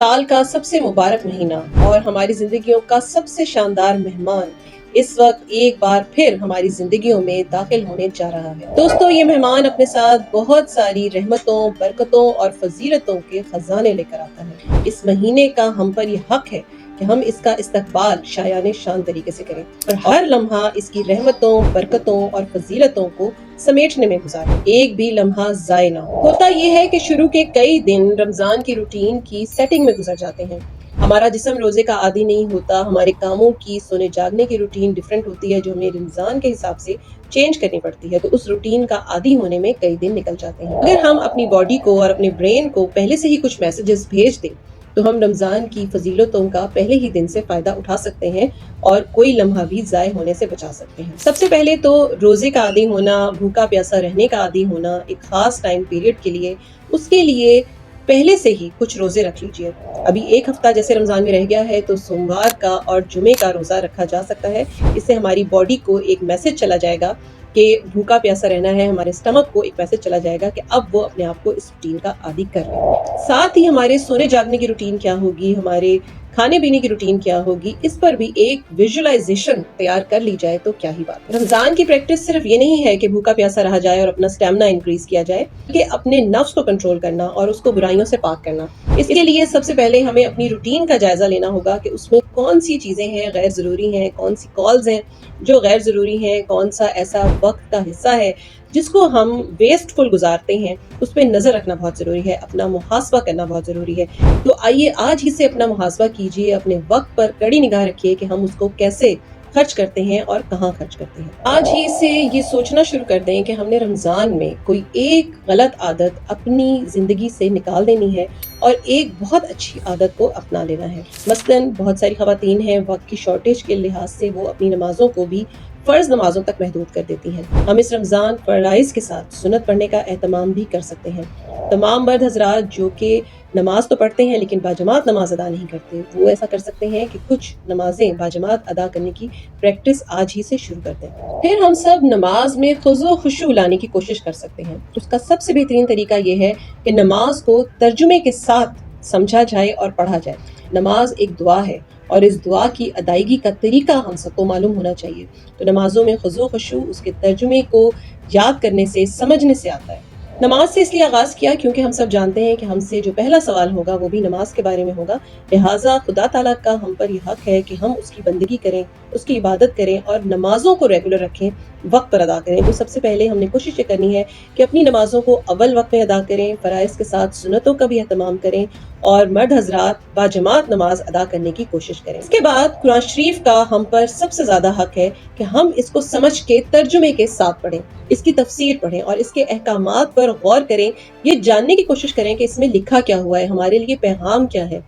साल का सबसे मुबारक महीना और हमारी जिंदगियों का सबसे शानदार मेहमान इस वक्त एक बार फिर हमारी जिंदगियों में दाखिल होने जा रहा है। दोस्तों, ये मेहमान अपने साथ बहुत सारी रहमतों, बरकतों और फजीलतों के खजाने लेकर आता है। इस महीने का हम पर ये हक है कि हम इसका इस्तकबाल शायाने शान तरीके से करें और हर लम्हा इसकी रहमतों, बरकतों और फजीलतों को समेटने में गुजारें। एक भी लम्हा ज़ाय ना हो। होता यह है कि शुरू के कई दिन रमजान की रूटीन की सेटिंग में गुजर जाते हैं। हमारा जिस्म रोजे का आदी नहीं होता, हमारे कामों की, सोने जागने की रूटीन डिफरेंट होती है जो हमें रमजान के हिसाब से चेंज करनी पड़ती है। तो उस रूटीन का आदी होने में कई दिन निकल जाते हैं। अगर हम अपनी बॉडी को और अपने ब्रेन को पहले से ही कुछ मैसेजेस भेज दें तो हम रमजान की फजीलतों का पहले ही दिन से फायदा उठा सकते हैं और कोई लम्हा भी ज़ाय होने से बचा सकते हैं। सबसे पहले तो रोजे का आदी होना, भूखा प्यासा रहने का आदी होना एक खास टाइम पीरियड के लिए, उसके लिए पहले से ही कुछ रोजे रख लीजिए। अभी एक हफ्ता जैसे रमजान में रह गया है तो सोमवार का और जुमे का रोजा रखा जा सकता है। इससे हमारी बॉडी को एक मैसेज चला जाएगा कि भूखा प्यासा रहना है, हमारे स्टमक को एक मैसेज चला जाएगा कि अब वो अपने आप को इस रूटीन का आदी कर रहे हैं। साथ ही हमारे सोने जागने की रूटीन क्या होगी, हमारे खाने पीने की रूटीन क्या होगी, इस पर भी एक विजुअलाइजेशन तैयार कर ली जाए तो क्या ही बात है। रमजान की प्रैक्टिस सिर्फ ये नहीं है कि भूखा प्यासा रहा जाए और अपना स्टैमिना इंक्रीज किया जाए, कि अपने नफ्स को कंट्रोल करना और उसको बुराइयों से पाक करना। इसके लिए सबसे पहले हमें अपनी रूटीन का जायजा लेना होगा कि उसमें कौन सी चीजें हैं गैर जरूरी हैं, कौन सी कॉल्स हैं जो गैर जरूरी हैं, कौन सा ऐसा वक्त का हिस्सा है जिसको हम वेस्टफुल गुजारते हैं। उस पर नजर रखना बहुत जरूरी है, अपना मुहासबा करना बहुत जरूरी है। तो आइए आज ही से अपना मुहासबा कीजिए, अपने वक्त पर कड़ी निगाह रखिए कि हम उसको कैसे खर्च करते हैं और कहाँ खर्च करते हैं। आज ही से ये सोचना शुरू कर दें कि हमने रमजान में कोई एक गलत आदत अपनी जिंदगी से निकाल देनी है और एक बहुत अच्छी आदत को अपना लेना है। मसलन बहुत सारी खवातीन हैं, वक्त की शॉर्टेज के लिहाज से वो अपनी नमाजों को भी फर्ज नमाजों तक महदूद कर देती हैं। हम इस रमजान फराइज के साथ सुन्नत पढ़ने का एहतमाम भी कर सकते हैं। तमाम मर्द हजरात जो कि नमाज तो पढ़ते हैं लेकिन बाजमात नमाज अदा नहीं करते, वो ऐसा कर सकते हैं कि कुछ नमाजें बाजमात अदा करने की प्रैक्टिस आज ही से शुरू कर दें। फिर हम सब नमाज में खुज़ो खुशू लाने की कोशिश कर सकते हैं। उसका सबसे बेहतरीन तरीका ये है कि नमाज को तर्जुमे के साथ समझा जाए और पढ़ा जाए। नमाज एक दुआ है और इस दुआ की अदायगी का तरीका हम सबको मालूम होना चाहिए। तो नमाजों में खुज़ो खुशू उसके तर्जुमे को याद करने से, समझने से आता है। नमाज से इसलिए आगाज़ किया क्योंकि हम सब जानते हैं कि हमसे जो पहला सवाल होगा वो भी नमाज के बारे में होगा। लिहाजा खुदा ताला का हम पर यह हक है कि हम उसकी बंदगी करें, उसकी इबादत करें और नमाजों को रेगुलर रखें, वक्त पर अदा करें। तो सबसे पहले हमने कोशिश ये करनी है कि अपनी नमाजों को अव्वल वक्त में अदा करें, फ़राइज़ के साथ सुन्नतों का भी एहतमाम करें और मर्द हजरात बाजमात नमाज अदा करने की कोशिश करें। इसके बाद कुरान शरीफ का हम पर सबसे ज़्यादा हक है कि हम इसको समझ के तर्जुमे के साथ पढ़ें, इसकी तफसीर पढ़ें और इसके अहकामात पर गौर करें। ये जानने की कोशिश करें कि इसमें लिखा क्या हुआ है, हमारे लिए पैगाम क्या है।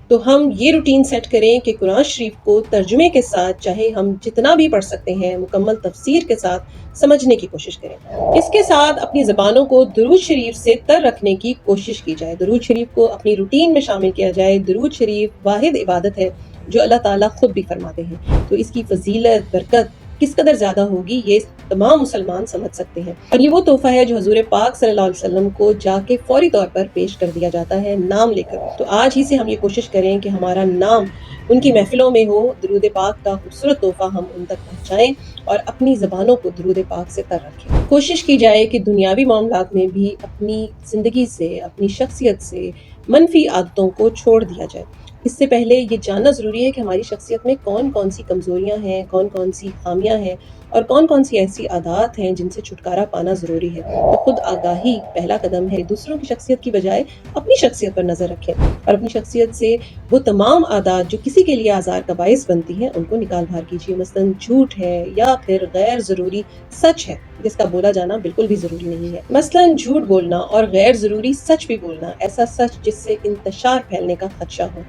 तो हम ये रूटीन सेट करें कि कुरान शरीफ को तर्जुमे के साथ, चाहे हम जितना भी पढ़ सकते हैं, मुकम्मल तफसीर के साथ समझने की कोशिश करें। इसके साथ अपनी ज़बानों को दुरूद शरीफ से तर रखने की कोशिश की जाए। दुरूद शरीफ को अपनी रूटीन में शामिल किया जाए। दुरूद शरीफ वाहिद इबादत है जो अल्लाह ताला खुद भी फरमाते हैं। तो इसकी फजीलत, बरकत किस कदर ज़्यादा होगी ये तमाम मुसलमान समझ सकते हैं। और ये वो तोहफा है जो हुजूर पाक सल्लल्लाहु अलैहि वसल्लम को जाके फौरी तौर पर पेश कर दिया जाता है नाम लेकर। तो आज ही से हम ये कोशिश करें कि हमारा नाम उनकी महफिलों में हो, दुरूद पाक का खूबसूरत तोहफा हम उन तक पहुँचाएँ और अपनी ज़बानों को दुरूद पाक से तर रखें। कोशिश की जाए कि दुनियावी मामलात में भी अपनी ज़िंदगी से, अपनी शख्सियत से मनफी आदतों को छोड़ दिया जाए। इससे पहले ये जानना ज़रूरी है कि हमारी शख्सियत में कौन कौन सी कमज़ोरियाँ हैं, कौन कौन सी खामियाँ हैं और कौन कौन सी ऐसी आदत हैं जिनसे छुटकारा पाना ज़रूरी है। तो खुद आगाही पहला कदम है। दूसरों की शख्सियत की बजाय अपनी शख्सियत पर नज़र रखें और अपनी शख्सियत से वो तमाम आदत जो किसी के लिए आज़ार का बायस बनती हैं उनको निकाल बाहर कीजिए। मसलन झूठ है या फिर गैर ज़रूरी सच है जिसका बोला जाना बिल्कुल भी ज़रूरी नहीं है। मसलन झूठ बोलना और गैर ज़रूरी सच भी बोलना, ऐसा सच जिससे इंतशार फैलने का खदशा हो,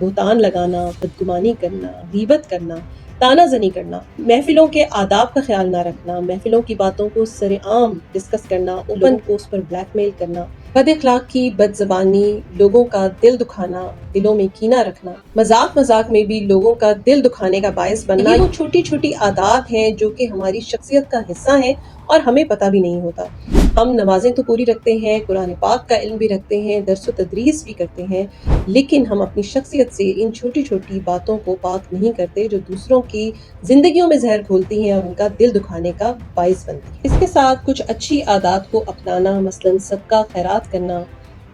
बुहतान लगाना, बदगुमानी करना, गीबत करना, तानाजनी करना, महफिलों के आदाब का ख्याल ना रखना, महफिलों की बातों को सरेआम डिस्कस करना, ओपन पोस्ट पर ब्लैकमेल करना, बद अखलाकी, बद ज़बानी, लोगों का दिल दुखाना, दिलों में कीना रखना, मजाक मजाक में भी लोगों का दिल दुखाने का बायस बनना, ये वो छोटी छोटी आदात हैं जो कि हमारी शख्सियत का हिस्सा हैं और हमें पता भी नहीं होता। ہم نمازیں تو پوری رکھتے ہیں، قرآن پاک کا علم بھی رکھتے ہیں، درس و تدریس بھی کرتے ہیں، لیکن ہم اپنی شخصیت سے ان چھوٹی چھوٹی باتوں کو پاک نہیں کرتے جو دوسروں کی زندگیوں میں زہر گھولتی ہیں اور ان کا دل دکھانے کا باعث بنتی ہیں۔ اس کے ساتھ کچھ اچھی عادات کو اپنانا، مثلاً صدقہ خیرات کرنا،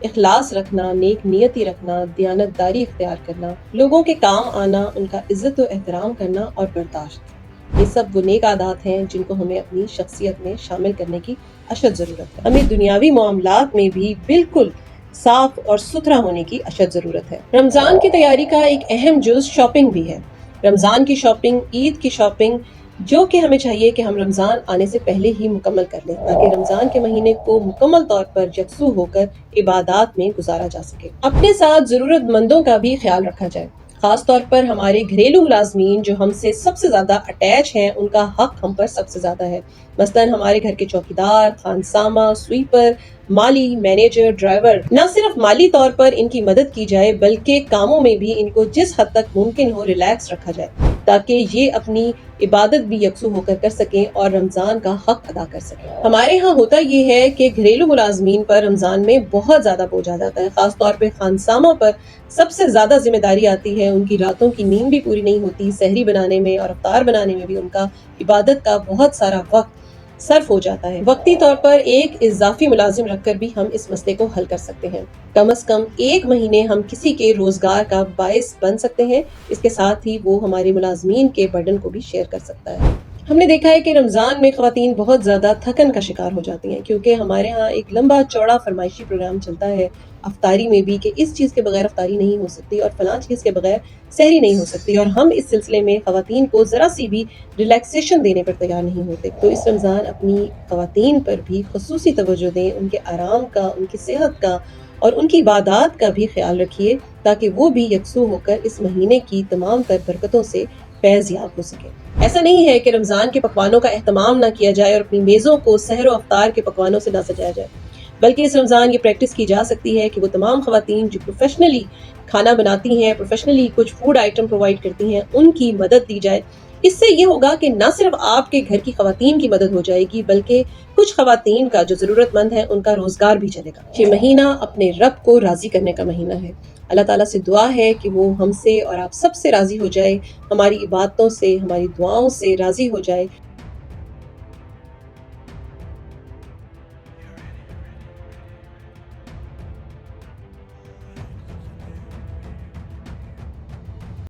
اخلاص رکھنا، نیک نیتی رکھنا، دیانت داری اختیار کرنا، لوگوں کے کام آنا، ان کا عزت و احترام کرنا اور برداشت، یہ سب وہ نیک عادات ہیں جن کو ہمیں اپنی شخصیت میں شامل کرنے کی اشد ضرورت ہے۔ ہمیں دنیاوی معاملات میں بھی بالکل صاف اور ستھرا ہونے کی اشد ضرورت ہے۔ رمضان کی تیاری کا ایک اہم جز شاپنگ بھی ہے۔ رمضان کی شاپنگ، عید کی شاپنگ، جو کہ ہمیں چاہیے کہ ہم رمضان آنے سے پہلے ہی مکمل کر لیں تاکہ رمضان کے مہینے کو مکمل طور پر یکسو ہو کر عبادات میں گزارا جا سکے۔ اپنے ساتھ ضرورت مندوں کا بھی خیال رکھا جائے، خاص طور پر ہمارے گھریلو ملازمین جو ہم سے سب سے زیادہ اٹیچ ہیں، ان کا حق ہم پر سب سے زیادہ ہے۔ مثلاً ہمارے گھر کے چوکیدار، خانسامہ، سویپر، مالی، مینیجر، ڈرائیور، نہ صرف مالی طور پر ان کی مدد کی جائے بلکہ کاموں میں بھی ان کو جس حد تک ممکن ہو ریلیکس رکھا جائے تاکہ یہ اپنی عبادت بھی یکسو ہو کر سکیں اور رمضان کا حق ادا کر سکیں۔ ہمارے ہاں ہوتا یہ ہے کہ گھریلو ملازمین پر رمضان میں بہت زیادہ بوجھ آ جاتا ہے، خاص طور پہ خانسامہ پر سب سے زیادہ ذمہ داری آتی ہے، ان کی راتوں کی نیند بھی پوری نہیں ہوتی، سحری بنانے میں اور افطار بنانے میں بھی ان کا عبادت کا بہت سارا وقت صرف ہو جاتا ہے۔ وقتی طور پر ایک اضافی ملازم رکھ کر بھی ہم اس مسئلے کو حل کر سکتے ہیں۔ کم از کم ایک مہینے ہم کسی کے روزگار کا باعث بن سکتے ہیں، اس کے ساتھ ہی وہ ہمارے ملازمین کے برڈن کو بھی شیئر کر سکتا ہے۔ ہم نے دیکھا ہے کہ رمضان میں خواتین بہت زیادہ تھکن کا شکار ہو جاتی ہیں کیونکہ ہمارے ہاں ایک لمبا چوڑا فرمائشی پروگرام چلتا ہے افطاری میں بھی کہ اس چیز کے بغیر افطاری نہیں ہو سکتی اور فلاں چیز کے بغیر سحری نہیں ہو سکتی، اور ہم اس سلسلے میں خواتین کو ذرا سی بھی ریلیکسیشن دینے پر تیار نہیں ہوتے۔ تو اس رمضان اپنی خواتین پر بھی خصوصی توجہ دیں، ان کے آرام کا، ان کی صحت کا اور ان کی عبادات کا بھی خیال رکھیے تاکہ وہ بھی یکسو ہو کر اس مہینے کی تمام تر برکتوں سے فیض یاب ہو سکے۔ ایسا نہیں ہے کہ رمضان کے پکوانوں کا اہتمام نہ کیا جائے اور اپنی میزوں کو سحر و افطار کے پکوانوں سے نہ سجایا جائے، بلکہ اس رمضان یہ پریکٹس کی جا سکتی ہے کہ وہ تمام خواتین جو پروفیشنلی کھانا بناتی ہیں، پروفیشنلی کچھ فوڈ آئٹم پرووائڈ کرتی ہیں، ان کی مدد دی جائے۔ اس سے یہ ہوگا کہ نہ صرف آپ کے گھر کی خواتین کی مدد ہو جائے گی بلکہ کچھ خواتین کا جو ضرورت مند ہے ان کا روزگار بھی چلے گا۔ یہ مہینہ اپنے رب کو راضی کرنے کا مہینہ ہے۔ اللہ تعالیٰ سے دعا ہے کہ وہ ہم سے اور آپ سب سے راضی ہو جائے، ہماری عبادتوں سے، ہماری دعاؤں سے راضی ہو جائے۔